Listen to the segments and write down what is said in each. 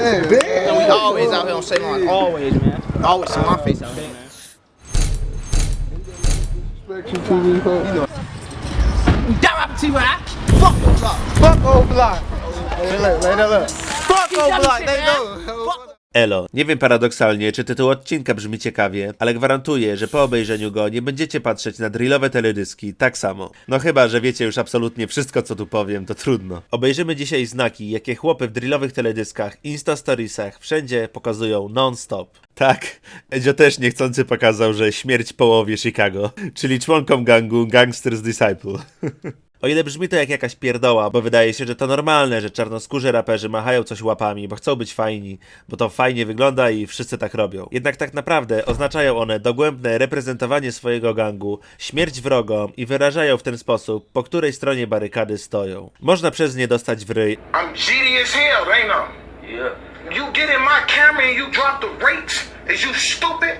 And we always out here on Shaylon. Always, man. Always see my face out here, man. Damn, fuck the block. Fuck old block. Look. Fuck old block. They know. Elo. Nie wiem paradoksalnie, czy tytuł odcinka brzmi ciekawie, ale gwarantuję, że po obejrzeniu go nie będziecie patrzeć na drillowe teledyski tak samo. No chyba, że wiecie już absolutnie wszystko, co tu powiem, to trudno. Obejrzymy dzisiaj znaki, jakie chłopy w drillowych teledyskach, instastoriesach wszędzie pokazują non-stop. Tak, Edzio też niechcący pokazał, że śmierć połowie Chicago, czyli członkom gangu Gangster's Disciple. O ile brzmi to jak jakaś pierdoła, bo wydaje się, że to normalne, że czarnoskórzy raperzy machają coś łapami, bo chcą być fajni, bo to fajnie wygląda i wszyscy tak robią. Jednak tak naprawdę oznaczają one dogłębne reprezentowanie swojego gangu, śmierć wrogom i wyrażają w ten sposób, po której stronie barykady stoją. Można przez nie dostać w ryj. I'm GD as hell, they know. Yeah. You get in my camera and you drop the rates, is you stupid?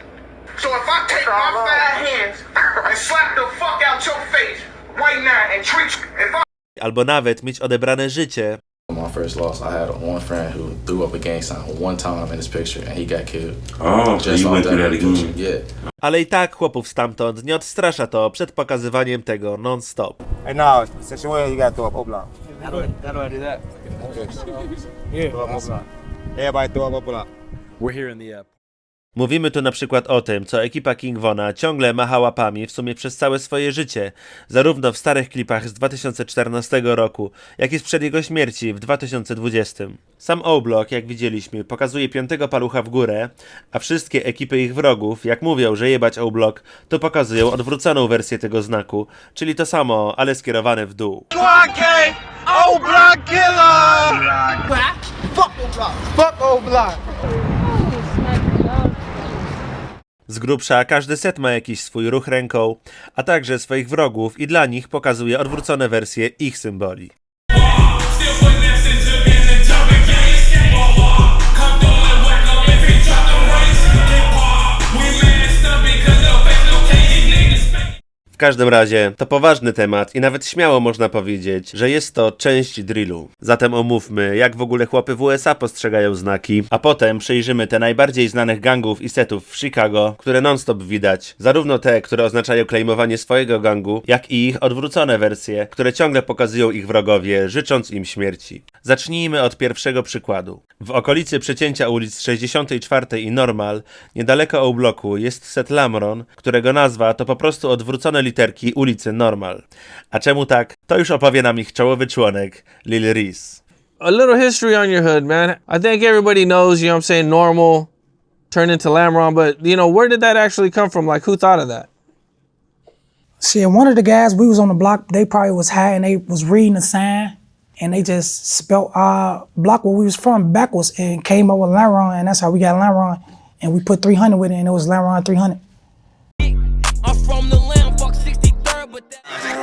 So if I take my 5 hands and slap the fuck out your face right now and treat you, if I... Albo nawet mieć odebrane życie. My first loss, I had one friend who threw up a gang sign one time in his picture and he got killed. Oh, so you went through that again? Yeah. Ale i tak chłopów stamtąd nie odstrasza to przed pokazywaniem tego non-stop. Hey, no, since you're in, you gotta throw up O-block. How do I do that? Yeah, throw up O-block. Everybody throw up O-block. We're here in the app. Mówimy tu na przykład o tym, co ekipa King Vona ciągle macha łapami w sumie przez całe swoje życie, zarówno w starych klipach z 2014 roku, jak i sprzed jego śmierci w 2020. Sam O-Block, jak widzieliśmy, pokazuje 5 palucha w górę, a wszystkie ekipy ich wrogów, jak mówią, że jebać O-Block, to pokazują odwróconą wersję tego znaku, czyli to samo, ale skierowane w dół. O-block killer! Fuck O-block. Fuck O-block. Z grubsza każdy set ma jakiś swój ruch ręką, a także swoich wrogów i dla nich pokazuje odwrócone wersje ich symboli. W każdym razie to poważny temat i nawet śmiało można powiedzieć, że jest to część drillu. Zatem omówmy, jak w ogóle chłopy w USA postrzegają znaki, a potem przejrzymy te najbardziej znanych gangów i setów w Chicago, które non-stop widać. Zarówno te, które oznaczają claimowanie swojego gangu, jak i ich odwrócone wersje, które ciągle pokazują ich wrogowie, życząc im śmierci. Zacznijmy od pierwszego przykładu. W okolicy przecięcia ulic 64 i Normal, niedaleko O-Blocku, jest set Lamron, którego nazwa to po prostu odwrócone literki ulicy Normal. A czemu tak? To już opowie nam ich czołowy członek, Lil Reese. A little history on your hood, man. I think everybody knows, you know what I'm saying, Normal turned into Lamron, but, you know, where did that actually come from? Like, who thought of that? Shit, one of the guys, we was on the block, they probably was high and they was reading the sign and they just spelled our block where we was from backwards and came up with Lamron, and that's how we got Lamron, and we put 300 with it and it was Lamron 300. I'm from the Lamb, fuck 63rd, but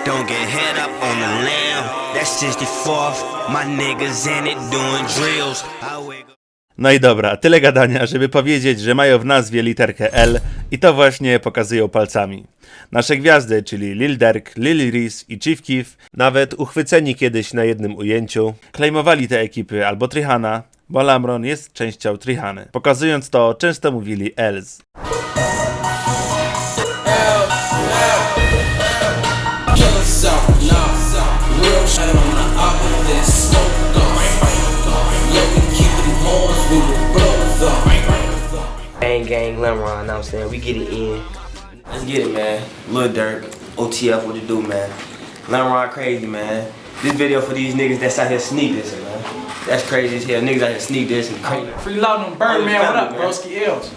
don't get head up on the Lamb. That's 64th. My niggas in it doing drills. No i dobra, tyle gadania, żeby powiedzieć, że mają w nazwie literkę L i to właśnie pokazują palcami. Nasze gwiazdy, czyli Lil Durk, Lil Reese i Chief Keef, nawet uchwyceni kiedyś na jednym ujęciu, klejmowali te ekipy albo Trihana, bo Lamron jest częścią Trihany. Pokazując to, często mówili Els. Gang, Lamron, know what I'm saying? We get it in. Let's get it, man. Lil Durk, OTF, what you do, man? Lamron crazy, man. This video for these niggas that's out here sneak this, man. That's crazy as hell. Niggas out here sneak this and crazy. Free Loud on Birdman, what up, broski L's?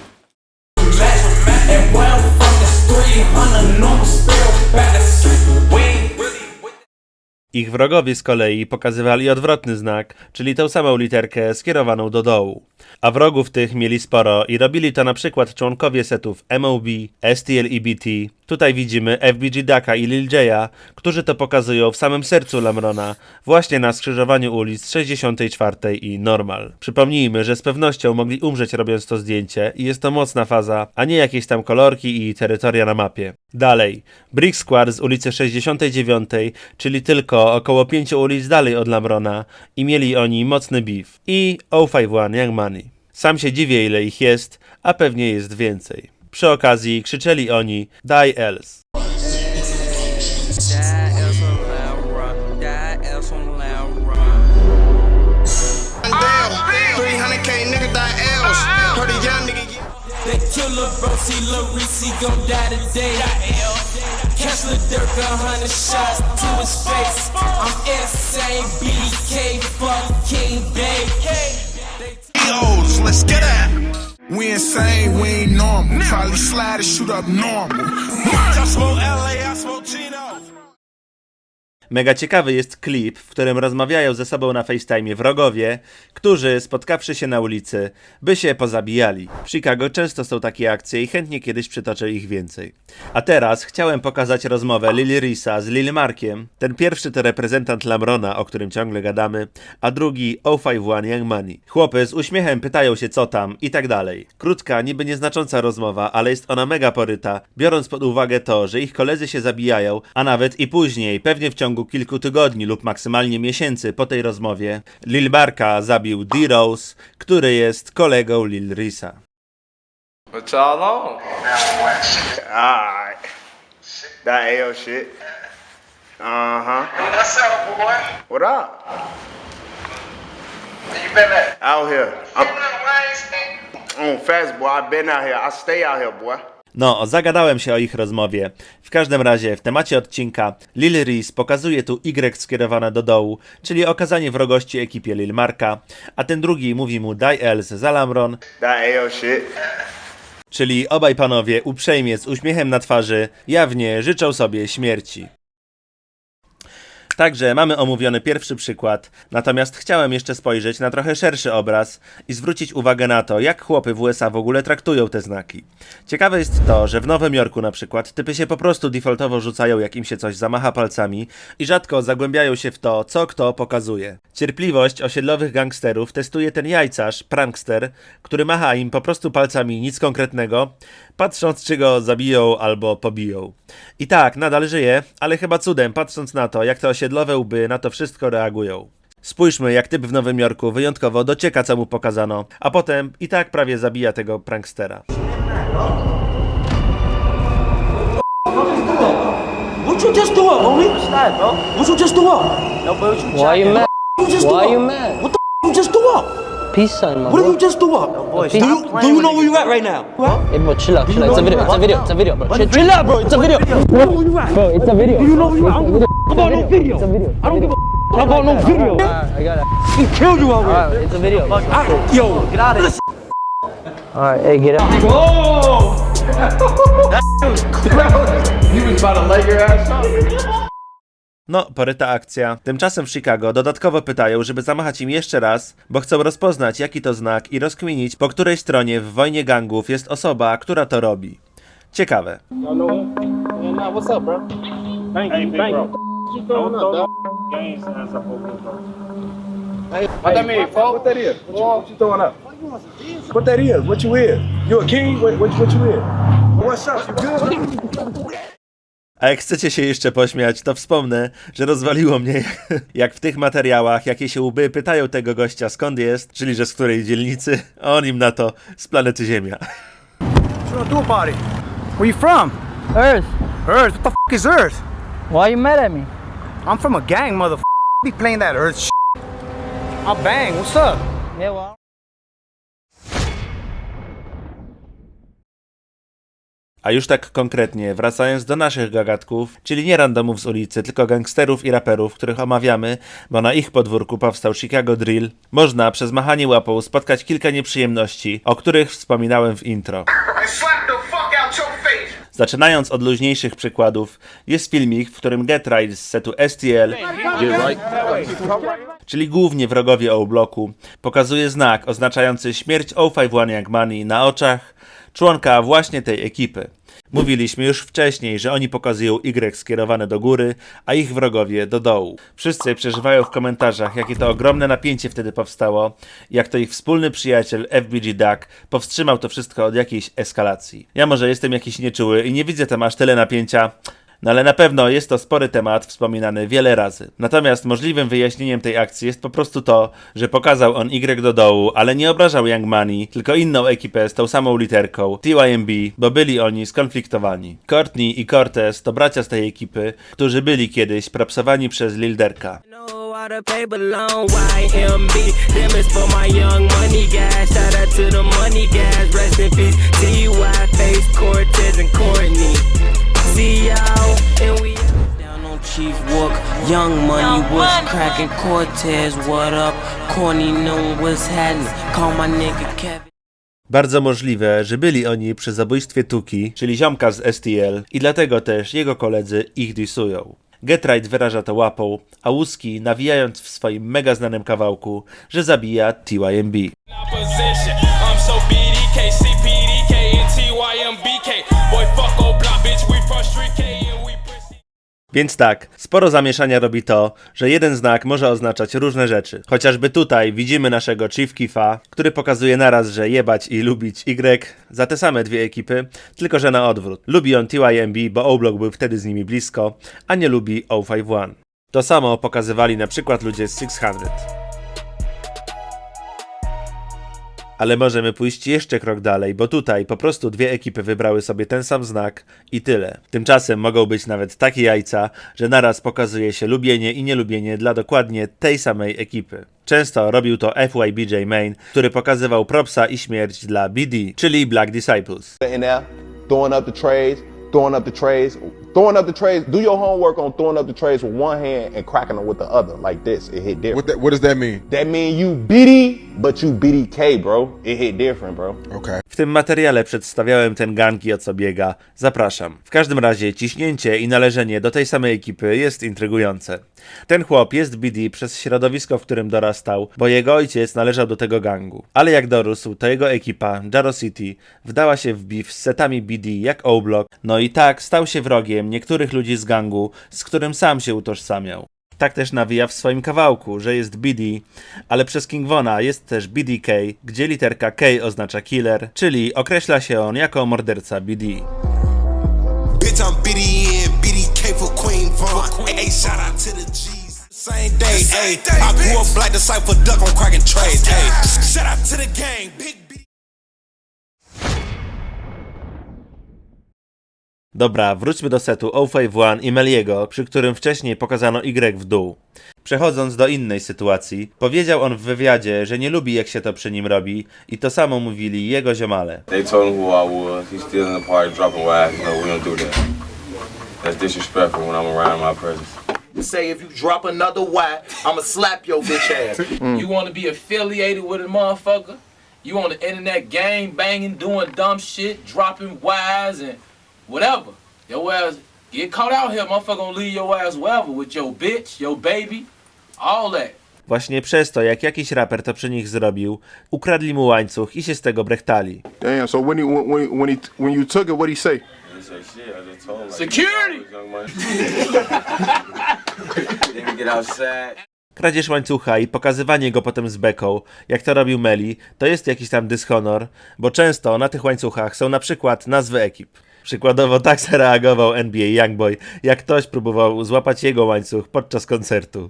And well from the street, on a normal spill, back to street. Ich wrogowie z kolei pokazywali odwrotny znak, czyli tę samą literkę skierowaną do dołu. A wrogów tych mieli sporo i robili to na przykład członkowie setów MOB, STLEBT. Tutaj widzimy FBG Ducka i Lil J'a, którzy to pokazują w samym sercu Lamrona, właśnie na skrzyżowaniu ulic 64 i Normal. Przypomnijmy, że z pewnością mogli umrzeć robiąc to zdjęcie i jest to mocna faza, a nie jakieś tam kolorki i terytoria na mapie. Dalej, Brick Squad z ulicy 69, czyli tylko około 5 ulic dalej od Lamrona i mieli oni mocny beef. I 051 Young Money. Sam się dziwię, ile ich jest, a pewnie jest więcej. Przy okazji krzyczeli oni Die else. They kill Lil' Broski, Lil' Reese gon' die today. Catch Lil' Durk 100 shots to his face. I'm insane, BK, fuck King Dave. Let's get at it. We insane, we ain't normal. Probably slide and shoot up normal. I smoke LA, I smoke Chino. Mega ciekawy jest klip, w którym rozmawiają ze sobą na FaceTime wrogowie, którzy spotkawszy się na ulicy, by się pozabijali. W Chicago często są takie akcje i chętnie kiedyś przytoczę ich więcej. A teraz chciałem pokazać rozmowę Lil Reesa z Lil Markiem. Ten pierwszy to reprezentant Lamrona, o którym ciągle gadamy, a drugi 051 Young Money. Chłopy z uśmiechem pytają się co tam i tak dalej. Krótka, niby nieznacząca rozmowa, ale jest ona mega poryta, biorąc pod uwagę to, że ich koledzy się zabijają, a nawet i później, pewnie w ciągu kilku tygodni lub maksymalnie miesięcy po tej rozmowie, Lil Marka zabił D-Rose, który jest kolegą Lil Reesa. What y'all on? Alright. That AO shit. Uh-huh. What's up, boy? What up? Where you been at? Out here. You know, On fast, boy. I been out here. I stay out here, boy. No, zagadałem się o ich rozmowie. W każdym razie, w temacie odcinka, Lil Reese pokazuje tu Y skierowane do dołu, czyli okazanie wrogości ekipie Lil Marka, a ten drugi mówi mu Die else za Lamron, That AO shit. czyli obaj panowie uprzejmie z uśmiechem na twarzy jawnie życzą sobie śmierci. Także mamy omówiony pierwszy przykład, natomiast chciałem jeszcze spojrzeć na trochę szerszy obraz i zwrócić uwagę na to, jak chłopy w USA w ogóle traktują te znaki. Ciekawe jest to, że w Nowym Jorku na przykład typy się po prostu defaultowo rzucają, jak im się coś zamacha palcami i rzadko zagłębiają się w to, co kto pokazuje. Cierpliwość osiedlowych gangsterów testuje ten jajcarz, prankster, który macha im po prostu palcami nic konkretnego, patrząc czy go zabiją albo pobiją. I tak, nadal żyje, ale chyba cudem, patrząc na to, jak te osiedlowe łby na to wszystko reagują. Spójrzmy, jak typ w Nowym Jorku wyjątkowo docieka, co mu pokazano, a potem i tak prawie zabija tego prankstera. What you just do up, homie? What's that, bro? What you just do up? No, bro, what you Why you mad? Why you mad? What the you just do up? Peace sign, my What bro. did you just do up? Boy, do you know where you at right now? Hey, bro, chill out, chill out. It's a video, it's a video, it's a video, bro. Chill out, bro. It's a video. Bro, it's a video. Do you know where you at? I don't give a about no video. It's a video. I don't give a about no video. I got it. He killed you out here. Alright, it's a video. Yo, get out of here. Alright, hey, get out. Oh! You was about to lay your ass out. No, poryta akcja. Tymczasem w Chicago dodatkowo pytają, żeby zamachać im jeszcze raz, bo chcą rozpoznać jaki to znak i rozkminić, po której stronie w wojnie gangów jest osoba, która to robi. Ciekawe. What's up, bro? Thank you, thank you. You throwing up, dog? What that mean, folks? What that is? What you throwing up? What that is? What you is? You a king? What you is? What's up? You good? A jak chcecie się jeszcze pośmiać, to wspomnę, że rozwaliło mnie, jak w tych materiałach, jakie się łby pytają tego gościa skąd jest, czyli że z której dzielnicy, a on im na to z planety Ziemia. What you gonna do about it? Where you from? Earth, Earth. What the f is Earth? why you mad at me? I'm from a gang, motherfucker. Be playing that Earth shit. I'll bang. What's up? Yeah, well. A już tak konkretnie, wracając do naszych gagatków, czyli nie randomów z ulicy, tylko gangsterów i raperów, których omawiamy, bo na ich podwórku powstał Chicago Drill, można przez machanie łapą spotkać kilka nieprzyjemności, o których wspominałem w intro. And slap the fuck out your face. Zaczynając od luźniejszych przykładów, jest filmik, w którym Get Right z setu STL, czyli głównie wrogowie O-Blocku, pokazuje znak oznaczający śmierć 051 Young Money na oczach członka właśnie tej ekipy. Mówiliśmy już wcześniej, że oni pokazują Y skierowane do góry, a ich wrogowie do dołu. Wszyscy przeżywają w komentarzach, jakie to ogromne napięcie wtedy powstało, jak to ich wspólny przyjaciel FBG Duck powstrzymał to wszystko od jakiejś eskalacji. Ja może jestem jakiś nieczuły i nie widzę tam aż tyle napięcia, No ale na pewno jest to spory temat wspominany wiele razy. Natomiast możliwym wyjaśnieniem tej akcji jest po prostu to, że pokazał on Y do dołu, ale nie obrażał Young Money, tylko inną ekipę z tą samą literką, TYMB, bo byli oni skonfliktowani. Courtney i Cortez to bracia z tej ekipy, którzy byli kiedyś propsowani przez Lil Durka. Chief Walk, Young Money, what's cracking? Cortez, what up? Corny Noon, what's happening? Call my nigga Kevin. Bardzo możliwe, że byli oni przy zabójstwie Tuki, czyli ziomka z STL, i dlatego też jego koledzy ich disują. Get Right wyraża to łapą, a Łuski nawijając w swoim mega znanym kawałku, że zabija TYMB. Więc tak, sporo zamieszania robi to, że jeden znak może oznaczać różne rzeczy. Chociażby tutaj widzimy naszego Chief Keefa, który pokazuje naraz, że jebać i lubić Y za te same dwie ekipy, tylko że na odwrót. Lubi on TYMB, bo O-Block był wtedy z nimi blisko, a nie lubi 051. To samo pokazywali na przykład ludzie z 600. Ale możemy pójść jeszcze krok dalej, bo tutaj po prostu dwie ekipy wybrały sobie ten sam znak i tyle. Tymczasem mogą być nawet takie jajca, że naraz pokazuje się lubienie i nielubienie dla dokładnie tej samej ekipy. Często robił to FYBJ Main, który pokazywał propsa i śmierć dla BD, czyli Black Disciples. Throwing up the trays, do your homework on throwing up the trays with one hand and cracking them with the other, like this. It hit different. What does that mean? That mean you BD, but you BDK, bro. It hit different, bro. Okay. W tym materiale przedstawiałem ten gang i o co biega. Zapraszam. W każdym razie ciśnięcie i należenie do tej samej ekipy jest intrygujące. Ten chłop jest BD przez środowisko, w którym dorastał, bo jego ojciec należał do tego gangu. Ale jak dorósł, to jego ekipa, Jaro City, wdała się w beef z setami BD jak O-Block, no i tak stał się wrogiem niektórych ludzi z gangu, z którym sam się utożsamiał. Tak też nawija w swoim kawałku, że jest BD, ale przez King Vona jest też BDK, gdzie literka K oznacza killer, czyli określa się on jako morderca BD. Bitch, I'm BDK for Queen Von. Hey, shout out to the G's. Same day, hey. I grew up like the Cypher Duck on cracking trades, hey. Shout out to the gang, big B. Dobra, wróćmy do setu 051 i Meliego, przy którym wcześniej pokazano Y w dół. Przechodząc do innej sytuacji, powiedział on w wywiadzie, że nie lubi jak się to przy nim robi i to samo mówili jego ziomale. They told him who I was. He's still in the party dropping whack. No, we don't do that. That's disrespectful when I'm around my presence. Say if you drop another whack, I'ma slap your bitch ass. You want to be affiliated with a motherfucker? You on the internet gang banging, doing dumb shit, dropping whys and whatever. Your ass get caught out here, motherfucker gonna leave your ass wherever with your bitch, your baby, all that. Właśnie przez to, jak jakiś raper to przy nich zrobił, ukradli mu łańcuch i się z tego brechtali. Damn, so when you took it, what'd he say? Security! Kradzież łańcucha i pokazywanie go potem z beką, jak to robił Meli, to jest jakiś tam dyshonor, bo często na tych łańcuchach są na przykład nazwy ekip. Przykładowo tak zareagował NBA Youngboy, jak ktoś próbował złapać jego łańcuch podczas koncertu.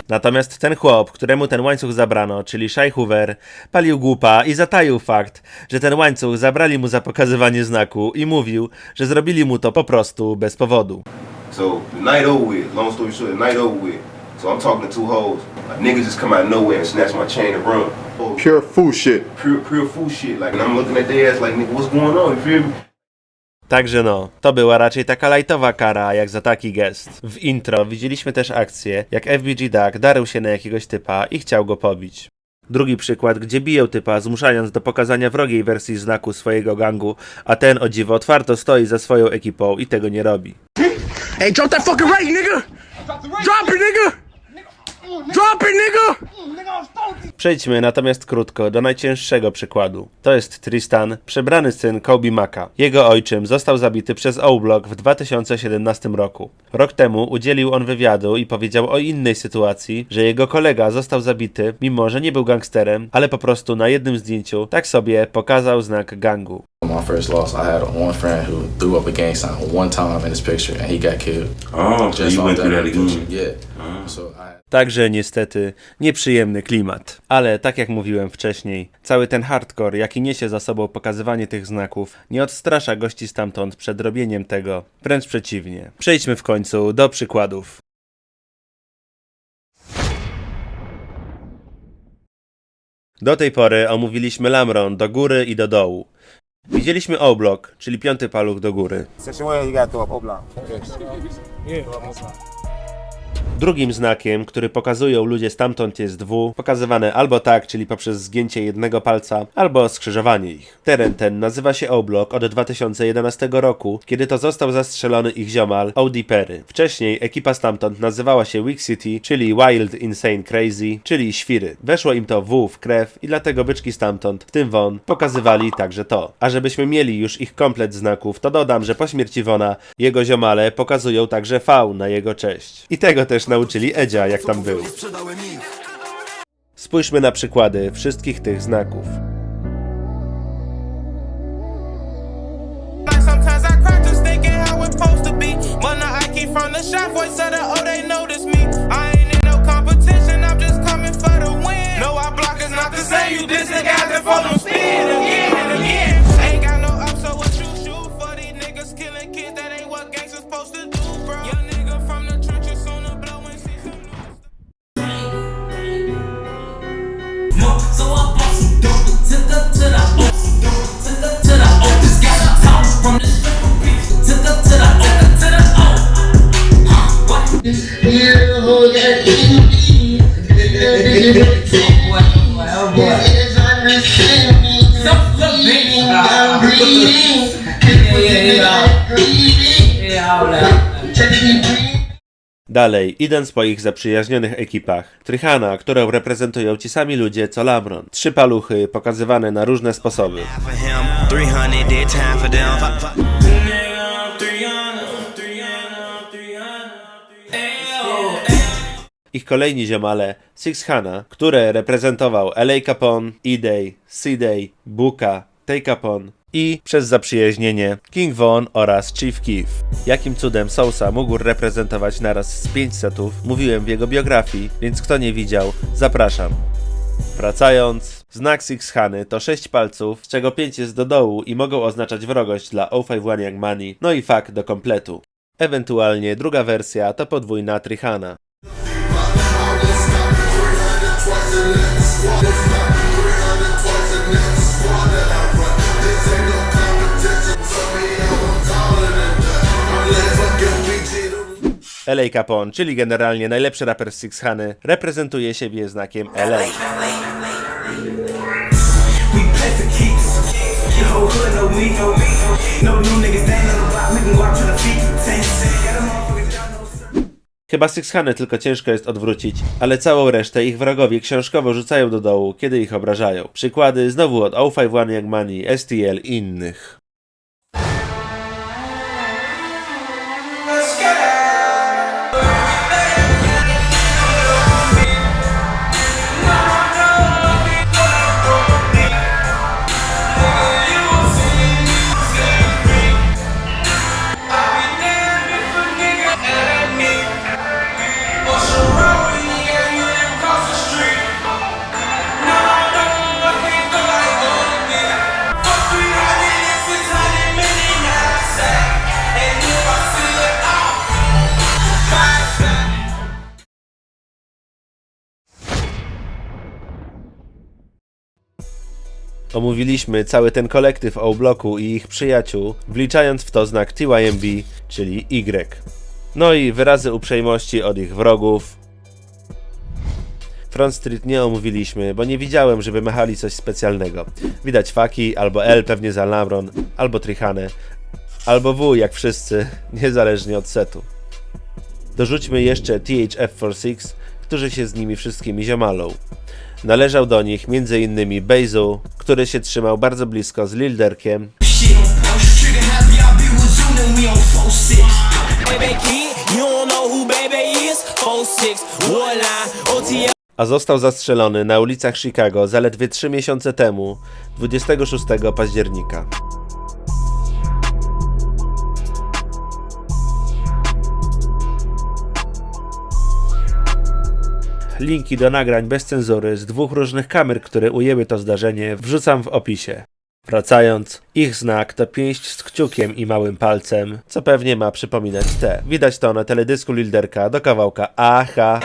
Natomiast ten chłop, któremu ten łańcuch zabrano, czyli Shy Hoover, palił głupa i zataił fakt, że ten łańcuch zabrali mu za pokazywanie znaku i mówił, że zrobili mu to po prostu bez powodu. So the night over with, long story short, the night over with. So I'm talking to two hoes. A nigga just come out of nowhere and snatch my chain and run. Pure fool shit. Pure fool shit. Like, and I'm looking at their ass like, nigga, what's going on? You feel me? Także no, to była raczej taka lightowa kara jak za taki gest. W intro widzieliśmy też akcję, jak FBG Duck darł się na jakiegoś typa i chciał go pobić. Drugi przykład, gdzie biją typa, zmuszając do pokazania wrogiej wersji znaku swojego gangu, a ten o dziwo otwarto stoi za swoją ekipą i tego nie robi. Hey, drop that fucking rate, nigga! Drop it, nigga! Drop it, nigga! Przejdźmy natomiast krótko do najcięższego przykładu. To jest Tristan, przebrany syn Kobe Maka. Jego ojczym został zabity przez O-Block w 2017 roku. Rok temu udzielił on wywiadu i powiedział o innej sytuacji, że jego kolega został zabity, mimo że nie był gangsterem, ale po prostu na jednym zdjęciu tak sobie pokazał znak gangu. my first loss, I had one friend who threw up a gang sign one time in his picture and he got killed. Oh, so you went through that again? Yeah. So I... Także niestety nieprzyjemny klimat. Ale tak jak mówiłem wcześniej, cały ten hardcore, jaki niesie za sobą pokazywanie tych znaków, nie odstrasza gości stamtąd przed robieniem tego. Wręcz przeciwnie. Przejdźmy w końcu do przykładów. Do tej pory omówiliśmy Lamron do góry i do dołu. Widzieliśmy O-block, czyli 5. paluch do góry. Drugim znakiem, który pokazują ludzie stamtąd, jest W, pokazywane albo tak, czyli poprzez zgięcie jednego palca, albo skrzyżowanie ich. Teren ten nazywa się O-block od 2011 roku, kiedy to został zastrzelony ich ziomal O.D. Perry. Wcześniej ekipa stamtąd nazywała się Wick City, czyli Wild Insane Crazy, czyli świry. Weszło im to W w krew i dlatego byczki stamtąd, w tym Von, pokazywali także to. A żebyśmy mieli już ich komplet znaków, to dodam, że po śmierci Vona jego ziomale pokazują także V na jego cześć. I tego też nauczyli Edzia, jak tam był. Spójrzmy na przykłady wszystkich tych znaków. Dalej, idąc po ich zaprzyjaźnionych ekipach. Trihana, którą reprezentują ci sami ludzie co Lamron. 3 paluchy pokazywane na różne sposoby. Ich kolejni ziomale, Six Hana, które reprezentował L.A. Capone, E-Day, C-Day, Booka, Tay Capone i przez zaprzyjaźnienie King Von oraz Chief Keef. Jakim cudem Sousa mógł reprezentować naraz z 5 setów, mówiłem w jego biografii, więc kto nie widział, zapraszam. Wracając, znak Six Hany to 6 palców, z czego 5 jest do dołu i mogą oznaczać wrogość dla O51 Young Money, no i fuck do kompletu. Ewentualnie druga wersja to podwójna Trihana. L.A. Capone, czyli generalnie najlepszy raper z Six Hany, reprezentuje siebie znakiem LA. Chyba Six Hany tylko ciężko jest odwrócić, ale całą resztę ich wrogowie książkowo rzucają do dołu, kiedy ich obrażają. Przykłady znowu od O51 Young Money, STL i innych. Omówiliśmy cały ten kolektyw O-Blocku i ich przyjaciół, wliczając w to znak TYMB, czyli Y. No i wyrazy uprzejmości od ich wrogów. Front Street nie omówiliśmy, bo nie widziałem, żeby machali coś specjalnego. Widać faki, albo L pewnie za Lamron, albo Trihanę, albo W jak wszyscy, niezależnie od setu. Dorzućmy jeszcze THF46, którzy się z nimi wszystkimi ziomalą. Należał do nich m.in. Bejzu, który się trzymał bardzo blisko z Lil Durkiem, a został zastrzelony na ulicach Chicago zaledwie 3 miesiące temu, 26 października. Linki do nagrań bez cenzury z 2 różnych kamer, które ujęły to zdarzenie, wrzucam w opisie. Wracając, ich znak to pięść z kciukiem i małym palcem, co pewnie ma przypominać te. Widać to na teledysku Lil Durka do kawałka Aha.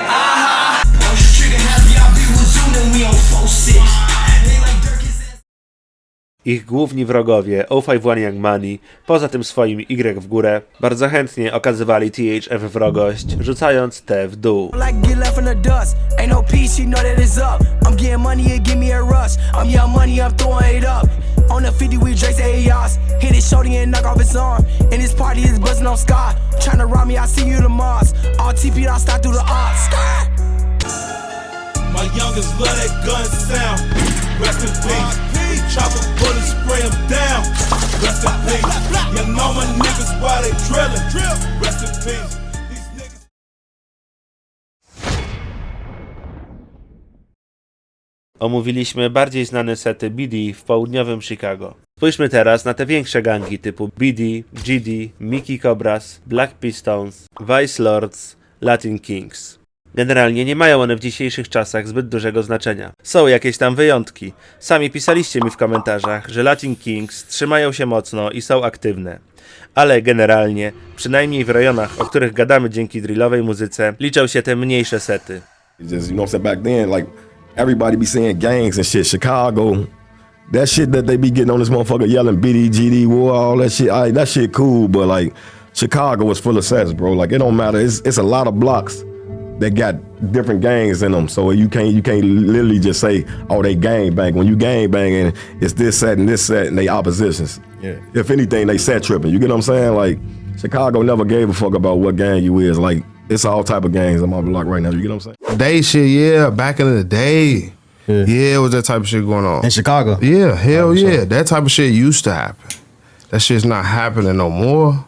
Ich główni wrogowie, 051 Young Money, poza tym swoim Y w górę, bardzo chętnie okazywali THF wrogość, rzucając te w dół. On the 50 with Drake's AEOS. Hit it shorty and knock off his arm. And this party is buzzing on Sky. Tryna rob me, I see you tomorrow. All TP, I start through the odds. My youngest love that gun sound. Rest in peace. Chopper bullets spray him down. Rest in peace. You know my niggas while they drillin'. Rest in peace. Omówiliśmy bardziej znane sety BD w południowym Chicago. Spójrzmy teraz na te większe gangi typu BD, GD, Mickey Cobras, Black Pistons, Vice Lords, Latin Kings. Generalnie nie mają one w dzisiejszych czasach zbyt dużego znaczenia. Są jakieś tam wyjątki. Sami pisaliście mi w komentarzach, że Latin Kings trzymają się mocno i są aktywne. Ale generalnie, przynajmniej w rejonach, o których gadamy dzięki drillowej muzyce, liczą się te mniejsze sety. Just, you know what I'm saying, back then, like, everybody be saying gangs and shit. Chicago, that shit that they be getting on this motherfucker yelling BD, GD, war, all that shit, that shit cool, but like, Chicago was full of sets, bro. Like, it don't matter. It's a lot of blocks that got different gangs in them. So you can't literally just say, oh, they gang bang. When you gang banging, it's this set and they oppositions. Yeah. If anything, they set tripping. You get what I'm saying? Like, Chicago never gave a fuck about what gang you is. Like, it's all type of gangs on my block right now. You get what I'm saying? Day shit, yeah. Back in the day. Yeah, it was that type of shit going on. In Chicago? Yeah, hell yeah. That type of shit used to happen. That shit's not happening no more.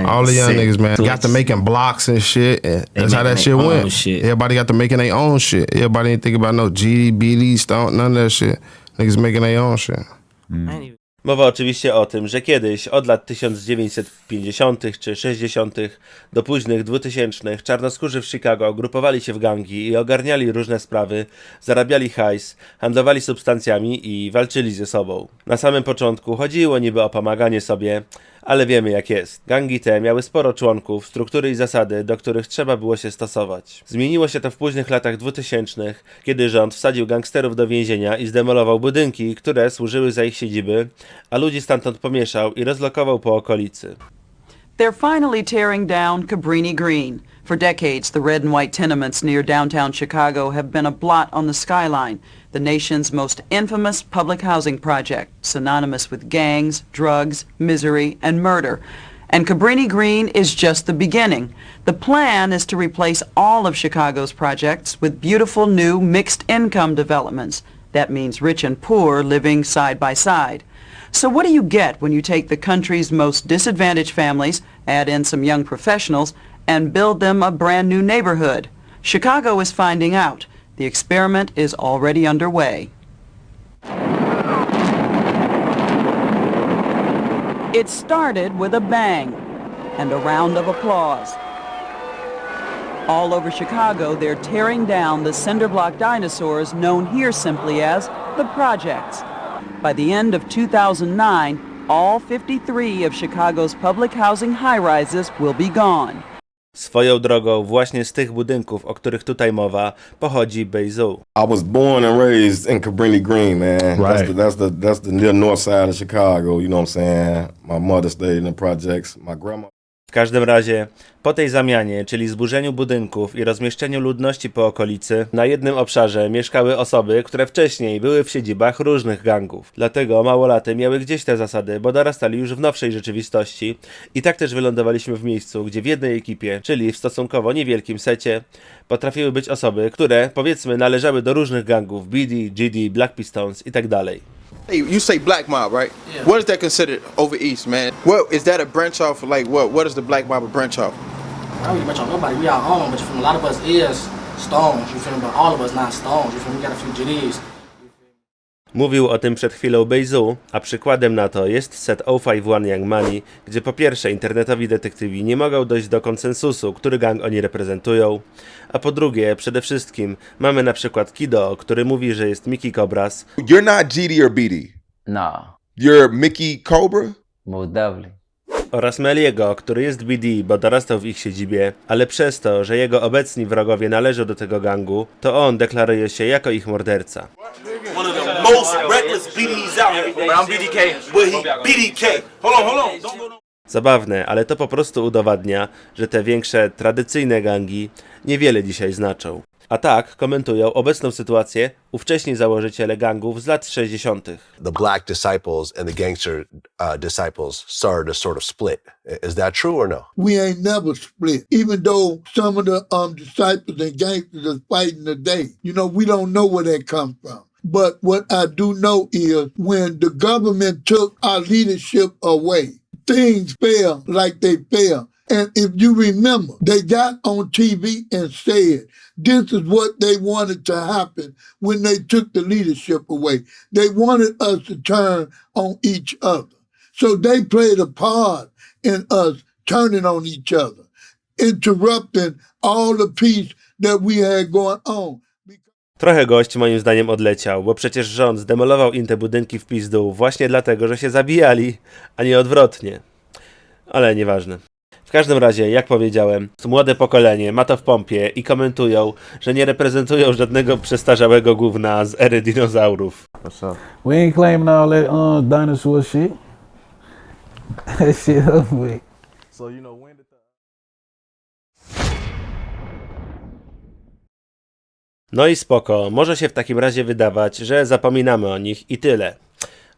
All the young niggas, man, got to making blocks and shit. And that's how that shit went. Everybody got to making their own shit. Everybody ain't think about no GD, BD, Stone, none of that shit. Niggas making their own shit. Mowa oczywiście o tym, że kiedyś, od lat 1950 czy 60 do późnych 2000 czarnoskórzy w Chicago grupowali się w gangi i ogarniali różne sprawy, zarabiali hajs, handlowali substancjami i walczyli ze sobą. Na samym początku chodziło niby o pomaganie sobie, ale wiemy jak jest. Gangi te miały sporo członków, struktury i zasady, do których trzeba było się stosować. Zmieniło się to w późnych latach 2000, kiedy rząd wsadził gangsterów do więzienia i zdemolował budynki, które służyły za ich siedziby, a ludzi stamtąd pomieszał i rozlokował po okolicy. They're finally tearing down Cabrini Green. For decades, the red and white tenements near downtown Chicago have been a blot on the skyline, the nation's most infamous public housing project, synonymous with gangs, drugs, misery, and murder. And Cabrini Green is just the beginning. The plan is to replace all of Chicago's projects with beautiful new mixed income developments. That means rich and poor living side by side. So what do you get when you take the country's most disadvantaged families, add in some young professionals, and build them a brand new neighborhood? Chicago is finding out. The experiment is already underway. It started with a bang and a round of applause. All over Chicago, they're tearing down the cinder block dinosaurs known here simply as the projects. By the end of 2009, all 53 of Chicago's public housing high-rises will be gone. Swoją drogą, właśnie z tych budynków, o których tutaj mowa, pochodzi Beizu. I was born and raised in Cabrini Green, man. Right. That's the near north side of Chicago, you know what I'm saying? My mother stayed in the projects, my grandma. W każdym razie, po tej zamianie, czyli zburzeniu budynków i rozmieszczeniu ludności po okolicy, na jednym obszarze mieszkały osoby, które wcześniej były w siedzibach różnych gangów. Dlatego małolaty miały gdzieś te zasady, bo dorastali już w nowszej rzeczywistości i tak też wylądowaliśmy w miejscu, gdzie w jednej ekipie, czyli w stosunkowo niewielkim secie, potrafiły być osoby, które, powiedzmy, należały do różnych gangów, BD, GD, Black Pistons i tak dalej. Hey, you say Black Mob, right? Yeah. What is that considered over East, man? What is that a branch off? Like what is the Black Mob a branch off? I don't really branch off nobody. We our own, but you feel me? A lot of us is Stones. You feel me? But all of us not Stones. You feel me? We got a few GDs. Mówił o tym przed chwilą Bejzu, a przykładem na to jest set 051 Young Money, gdzie po pierwsze internetowi detektywi nie mogą dojść do konsensusu, który gang oni reprezentują, a po drugie, przede wszystkim, mamy na przykład Kido, który mówi, że jest Mickey Cobras. You're not GD or BD. Nah. You're Mickey Cobra? Most definitely. Oraz Meliego, który jest BD, bo dorastał w ich siedzibie, ale przez to, że jego obecni wrogowie należą do tego gangu, to on deklaruje się jako ich morderca. One of the most reckless BDs out here. I'm BDK, but he BDK. Hold on. Zabawne, ale to po prostu udowadnia, że te większe, tradycyjne gangi niewiele dzisiaj znaczą. A tak komentują obecną sytuację ówcześni założyciele gangów z lat 60. The black disciples and the gangster disciples started to sort of split. Is that true or no? We ain't never split. Even though some of the disciples and gangsters are fighting today, you know, we don't know where that comes from. But what I do know is when the government took our leadership away, things fell like they fell. And if you remember, they got on TV and said, this is what they wanted to happen when they took the leadership away. They wanted us to turn on each other. So they played a part in us turning on each other, interrupting all the peace that we had going on. Trochę gość moim zdaniem odleciał, bo przecież rząd zdemolował im te budynki w pizdu właśnie dlatego, że się zabijali, a nie odwrotnie. Ale nieważne. W każdym razie, jak powiedziałem, młode pokolenie ma to w pompie i komentują, że nie reprezentują żadnego przestarzałego gówna z ery dinozaurów. We ain't claiming all that dinosaur shit. That shit ugly. So you know when did No i spoko, może się w takim razie wydawać, że zapominamy o nich i tyle.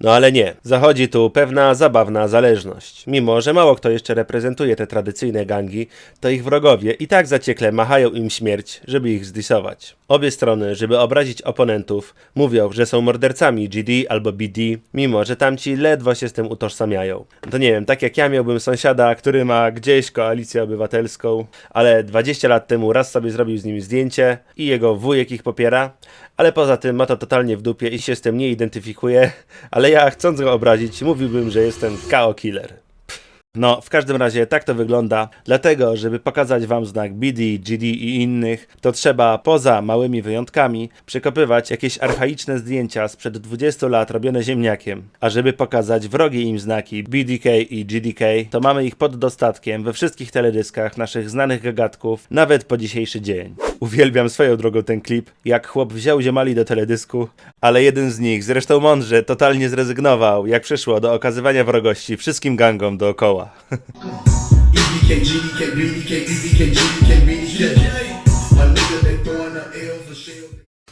No ale nie, zachodzi tu pewna zabawna zależność. Mimo, że mało kto jeszcze reprezentuje te tradycyjne gangi, to ich wrogowie i tak zaciekle machają im śmierć, żeby ich zdisować. Obie strony, żeby obrazić oponentów, mówią, że są mordercami GD albo BD, mimo że tamci ledwo się z tym utożsamiają. To nie wiem, tak jak ja miałbym sąsiada, który ma gdzieś koalicję obywatelską, ale 20 lat temu raz sobie zrobił z nimi zdjęcie i jego wujek ich popiera, ale poza tym ma to totalnie w dupie i się z tym nie identyfikuje, ale ja, chcąc go obrazić, mówiłbym, że jestem KO killer. No, w każdym razie tak to wygląda, dlatego, żeby pokazać wam znak BD, GD i innych, to trzeba, poza małymi wyjątkami, przekopywać jakieś archaiczne zdjęcia sprzed 20 lat robione ziemniakiem. A żeby pokazać wrogie im znaki BDK i GDK, to mamy ich pod dostatkiem we wszystkich teledyskach naszych znanych gagatków, nawet po dzisiejszy dzień. Uwielbiam swoją drogą ten klip, jak chłop wziął ziomali do teledysku, ale jeden z nich, zresztą mądrze, totalnie zrezygnował, jak przyszło do okazywania wrogości wszystkim gangom dookoła.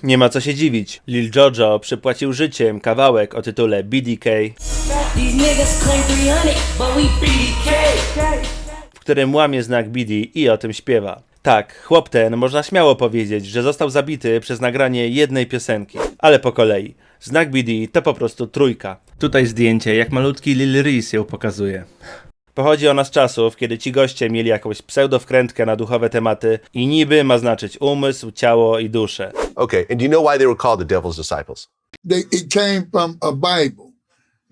Nie ma co się dziwić. Lil Jojo przypłacił życiem kawałek o tytule BDK, w którym łamie znak BD i o tym śpiewa. Tak, chłop ten, można śmiało powiedzieć, że został zabity przez nagranie jednej piosenki. Ale po kolei. Znak BD to po prostu trójka. Tutaj zdjęcie, jak malutki Lil Reese ją pokazuje. Pochodzi ona z czasów, kiedy ci goście mieli jakąś pseudo-wkrętkę na duchowe tematy i niby ma znaczyć umysł, ciało i duszę. Okay, and do you know why they were called the devil's disciples? It came from a Bible.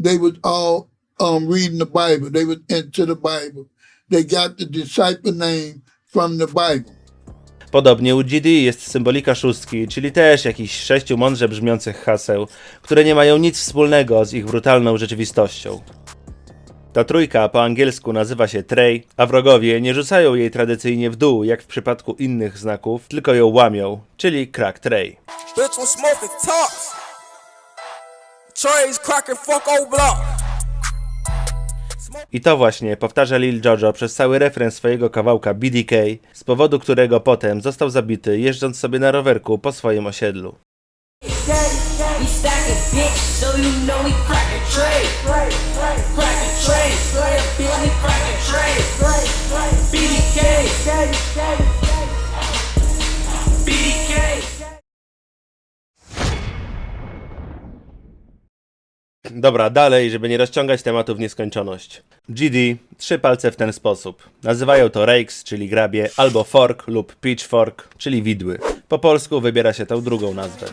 They was all reading the Bible. They was into the Bible. They got the disciple name from the Bible. Podobnie u GD jest symbolika szóstki, czyli też jakichś 6 mądrze brzmiących haseł, które nie mają nic wspólnego z ich brutalną rzeczywistością. Ta trójka po angielsku nazywa się Trey, a wrogowie nie rzucają jej tradycyjnie w dół, jak w przypadku innych znaków, tylko ją łamią, czyli crack Trey. I to właśnie powtarza Lil Jojo przez cały refren swojego kawałka BDK, z powodu którego potem został zabity jeżdżąc sobie na rowerku po swoim osiedlu. Dobra, dalej, żeby nie rozciągać tematu w nieskończoność. GD, 3 palce w ten sposób. Nazywają to rakes, czyli grabie, albo fork lub pitchfork, czyli widły. Po polsku wybiera się tą drugą nazwę.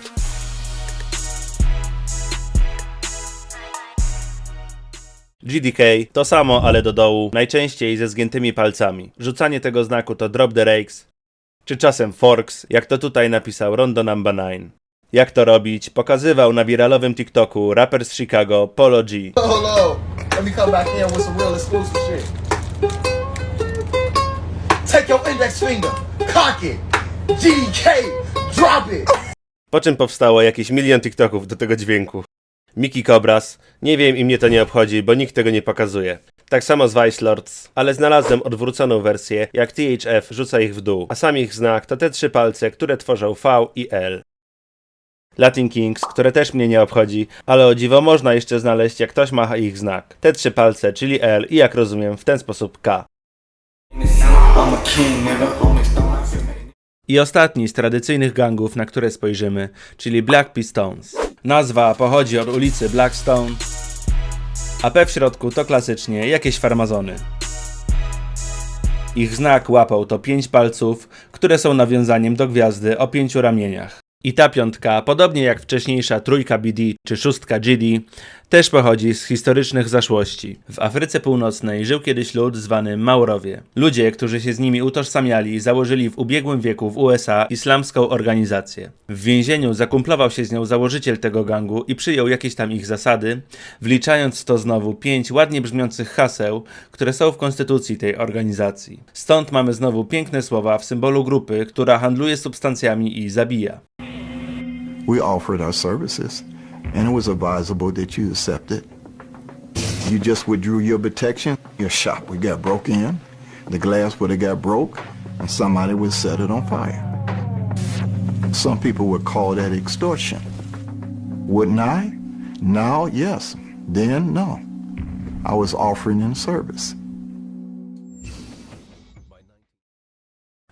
GDK to samo, ale do dołu, najczęściej ze zgiętymi palcami. Rzucanie tego znaku to drop the rakes, czy czasem forks, jak to tutaj napisał Rondo Number 9. Jak to robić, pokazywał na wiralowym TikToku raper z Chicago, Polo G. Hello, let me come back in with some real exclusive shit. Take your index finger, cock it, GDK, drop it. Po czym powstało jakieś milion TikToków do tego dźwięku. Mickey Cobras, nie wiem i mnie to nie obchodzi, bo nikt tego nie pokazuje. Tak samo z Vice Lords, ale znalazłem odwróconą wersję, jak THF rzuca ich w dół, a sam ich znak to te 3 palce, które tworzą V i L. Latin Kings, które też mnie nie obchodzi, ale o dziwo można jeszcze znaleźć, jak ktoś ma ich znak. Te 3 palce, czyli L i jak rozumiem w ten sposób K. I ostatni z tradycyjnych gangów, na które spojrzymy, czyli Black Pistons. Nazwa pochodzi od ulicy Blackstone, a P w środku to klasycznie jakieś farmazony. Ich znak łapą to 5 palców, które są nawiązaniem do gwiazdy o 5 ramieniach. I ta piątka, podobnie jak wcześniejsza trójka BD czy 6 GD, też pochodzi z historycznych zaszłości. W Afryce Północnej żył kiedyś lud zwany Maurowie. Ludzie, którzy się z nimi utożsamiali, założyli w ubiegłym wieku w USA islamską organizację. W więzieniu zakumplował się z nią założyciel tego gangu i przyjął jakieś tam ich zasady, wliczając w to znowu 5 ładnie brzmiących haseł, które są w konstytucji tej organizacji. Stąd mamy znowu piękne słowa w symbolu grupy, która handluje substancjami i zabija. We offered our services, and it was advisable that you accept it. You just withdrew your protection. Your shop would get broke in, the glass would have got broke, and somebody would set it on fire. Some people would call that extortion. Wouldn't I? Now, yes. Then, no. I was offering in service.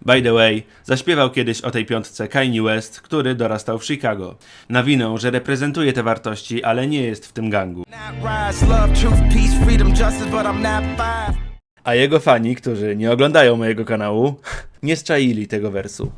By the way, zaśpiewał kiedyś o tej piątce Kanye West, który dorastał w Chicago. Nawinął, że reprezentuje te wartości, ale nie jest w tym gangu. A jego fani, którzy nie oglądają mojego kanału, nie zczaili tego wersu.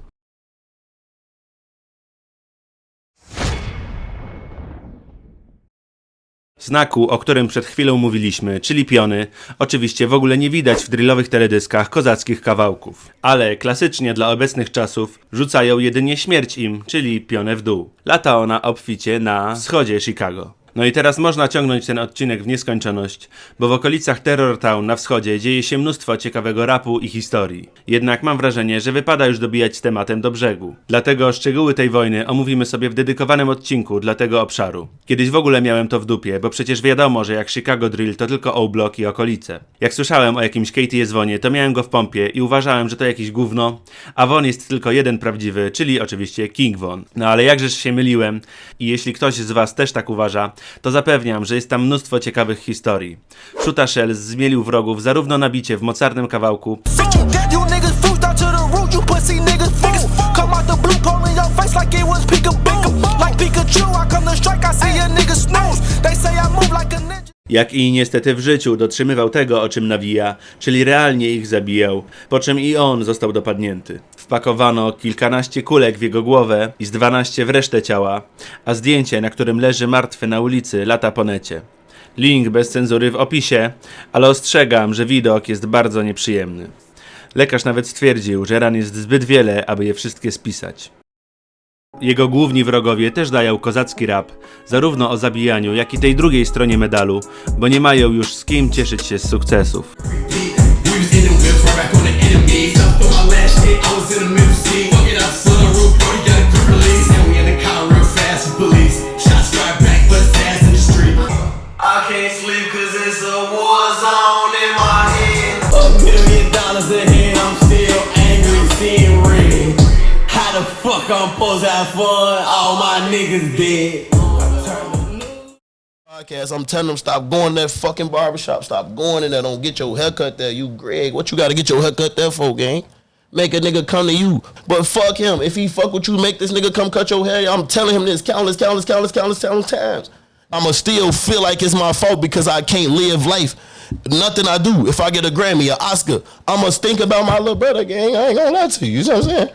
Znaku, o którym przed chwilą mówiliśmy, czyli piony, oczywiście w ogóle nie widać w drillowych teledyskach kozackich kawałków. Ale klasycznie dla obecnych czasów rzucają jedynie śmierć im, czyli pionę w dół. Lata ona obficie na wschodzie Chicago. No i teraz można ciągnąć ten odcinek w nieskończoność, bo w okolicach Terror Town na wschodzie dzieje się mnóstwo ciekawego rapu i historii. Jednak mam wrażenie, że wypada już dobijać z tematem do brzegu. Dlatego szczegóły tej wojny omówimy sobie w dedykowanym odcinku dla tego obszaru. Kiedyś w ogóle miałem to w dupie, bo przecież wiadomo, że jak Chicago Drill to tylko O-Block i okolice. Jak słyszałem o jakimś KTS Wonie, to miałem go w pompie i uważałem, że to jakieś gówno, a Von jest tylko jeden prawdziwy, czyli oczywiście King Von. No ale jakżeż się myliłem i jeśli ktoś z was też tak uważa, to zapewniam, że jest tam mnóstwo ciekawych historii. Shoota Shells zmielił wrogów zarówno na bicie w mocarnym kawałku, jak i niestety w życiu dotrzymywał tego, o czym nawija, czyli realnie ich zabijał, po czym i on został dopadnięty. Wpakowano kilkanaście kulek w jego głowę i z 12 w resztę ciała, a zdjęcie, na którym leży martwy na ulicy, lata po necie. Link bez cenzury w opisie, ale ostrzegam, że widok jest bardzo nieprzyjemny. Lekarz nawet stwierdził, że ran jest zbyt wiele, aby je wszystkie spisać. Jego główni wrogowie też dają kozacki rap, zarówno o zabijaniu, jak i tej drugiej stronie medalu, bo nie mają już z kim cieszyć się z sukcesów. Fuck, I'm supposed to have fun, all my niggas dead. Podcast, I'm telling them stop going to that fucking barbershop, stop going in there, don't get your haircut there, you Greg. What you gotta get your haircut there for, gang? Make a nigga come to you. But fuck him, if he fuck with you, make this nigga come cut your hair. I'm telling him this countless times. I'ma still feel like it's my fault because I can't live life. Nothing I do, if I get a Grammy, an Oscar, I'ma think about my little brother, gang. I ain't gonna lie to you, you know what I'm saying?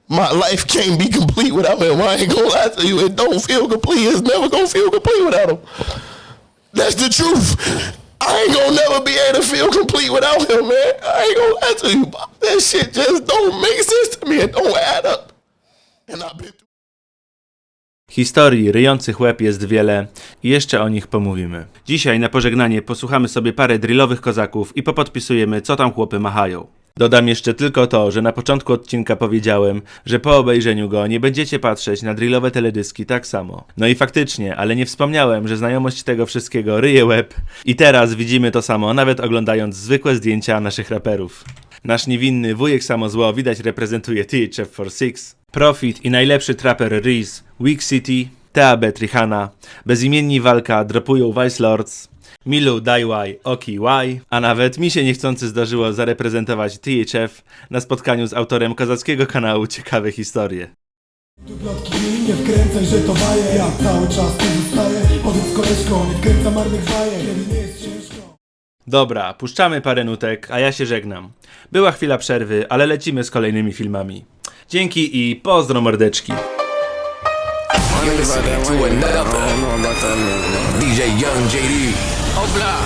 My life can't be complete without him. I ain't gonna lie to you. It don't feel complete. It's never gonna feel complete without him. That's the truth. I ain't gonna never be able to feel complete without him, man. I ain't gonna lie to you. That shit just don't make sense to me. It don't add up. And I've been through. Historii ryjących łeb jest wiele i jeszcze o nich pomówimy. Dzisiaj na pożegnanie posłuchamy sobie parę drillowych kozaków i popodpisujemy, co tam chłopy machają. Dodam jeszcze tylko to, że na początku odcinka powiedziałem, że po obejrzeniu go nie będziecie patrzeć na drillowe teledyski tak samo. No i faktycznie, ale nie wspomniałem, że znajomość tego wszystkiego ryje łeb i teraz widzimy to samo, nawet oglądając zwykłe zdjęcia naszych raperów. Nasz niewinny wujek samozło widać reprezentuje THF46, Profit i najlepszy traper Reese, Weak City, TAB Trihana, bezimienni Walka dropują Vice Lords, Milu, Daiwai, Oki, Y, a nawet mi się niechcący zdarzyło zareprezentować THF na spotkaniu z autorem kozackiego kanału Ciekawe Historie. Nie wkręcaj, że to waje. Ja cały czas tu zostaję. Powiedz koleżko, nie wkręca marnych bajek. Kiedy nie jest ciężko. Dobra, puszczamy parę nutek, a ja się żegnam. Była chwila przerwy, ale lecimy z kolejnymi filmami. Dzięki i pozdro mordeczki. DJ Young JD. Oh, blah.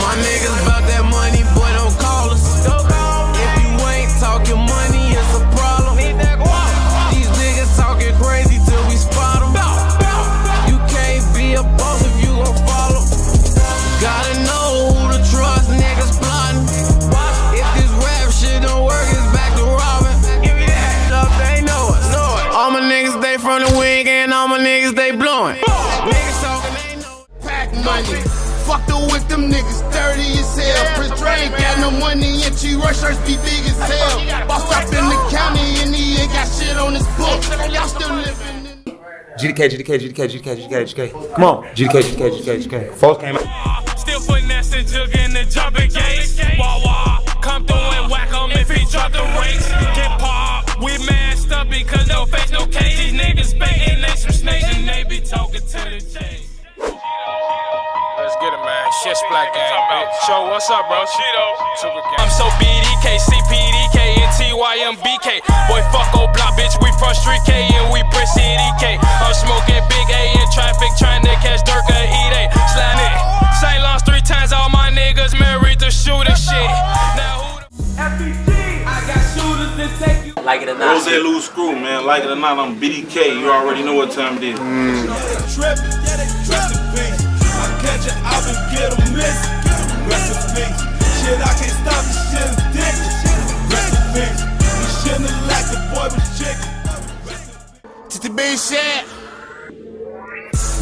My niggas about that money, boy, don't call us. If you ain't talking money, it's a problem. These niggas talking crazy till we spot them. You can't be a boss if you gon' follow. Gotta know who to trust, niggas plotting. If this rap shit don't work, it's back to robbing. They know it. All my niggas, they from the wing, and all my niggas, they blowing. Niggas talking, they know it. Pack money. Fucked her with them niggas, dirty as hell. Prince Dre ain't got no money and T-Rush shirts be big as hell. Bossed up in the county and he ain't got shit on his book. Y'all still living in GDK. Come on. GDK. Folks came out. Still putting that shit jug in the jumping gates. Wah. Come through and whack him if he drop the race. Get popped. We masked up because no face, no cage. These niggas baiting, they some snakes and they be talking to the J. Let's get it, man. Shit Splat Gang, bitch. Show, what's up, bro? I'm so BDK, CPDK, and TYMBK. Boy, fuck old block, bitch. We from Street K and we Brick City K. I'm smoking Big A in traffic, trying to catch Dirk or E-Day. Slide it. St. Lawrence 3 times, all my niggas married to shooter shit. Now who the FBG? I got shooters that take you. Like it or not. Rose Lose Screw, man. Like it or not, I'm BDK. You already know what time it is. Trip, rest in peace. I catch it, I been get a miss. Rest in peace. Shit, I can't stop this shit addiction. Rest in peace. You shouldn't have liked the boy was chicken. To be shit.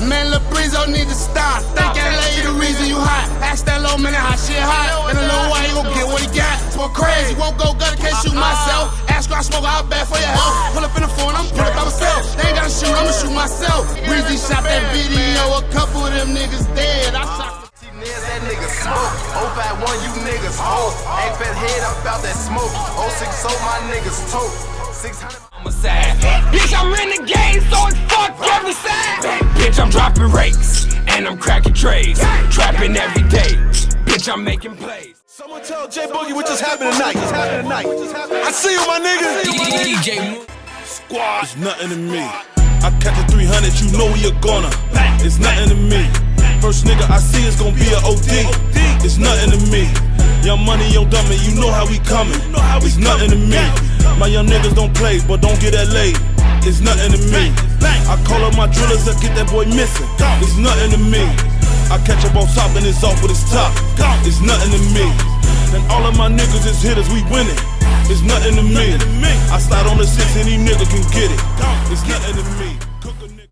Man, Lil Breezo need to stop. Think I lay the reason you hot. Ask that low man how shit hot. And a little while he gon' get what he got. Smoke crazy, won't go gutter, can't shoot myself. Ask why I smoke out bad for your health. Pull up in the phone, I'm pull up by myself. They ain't gotta shoot, I'ma shoot myself. Breezy shot that video, a couple of them niggas dead. I shot That nigga smoke. 051, you niggas hoes. Ain't fed head up out that smoke. 060, my niggas tote. 600. I'm a sad bitch, I'm renegade, so it's fuck every side. Bitch, I'm dropping rakes, and I'm cracking trays. Trapping every day, bitch, I'm making plays. Someone tell J Boogie what just happened tonight. I see you, my nigga. DJ Squad. It's nothing to me. I catch a 300, you know you're gonna. It's nothing to me. First nigga I see is gonna be a OD. It's nothing to me. Young money, young dummy, you know how we coming. It's nothing to me. My young niggas don't play, but don't get that laid. It's nothing to me. I call up my drillers to get that boy missing. It's nothing to me. I catch up on top and it's off with his top. It's nothing to me. And all of my niggas is hitters, we winning. It's nothing to me. I slide on the 6, any nigga can get it. It's nothing to me.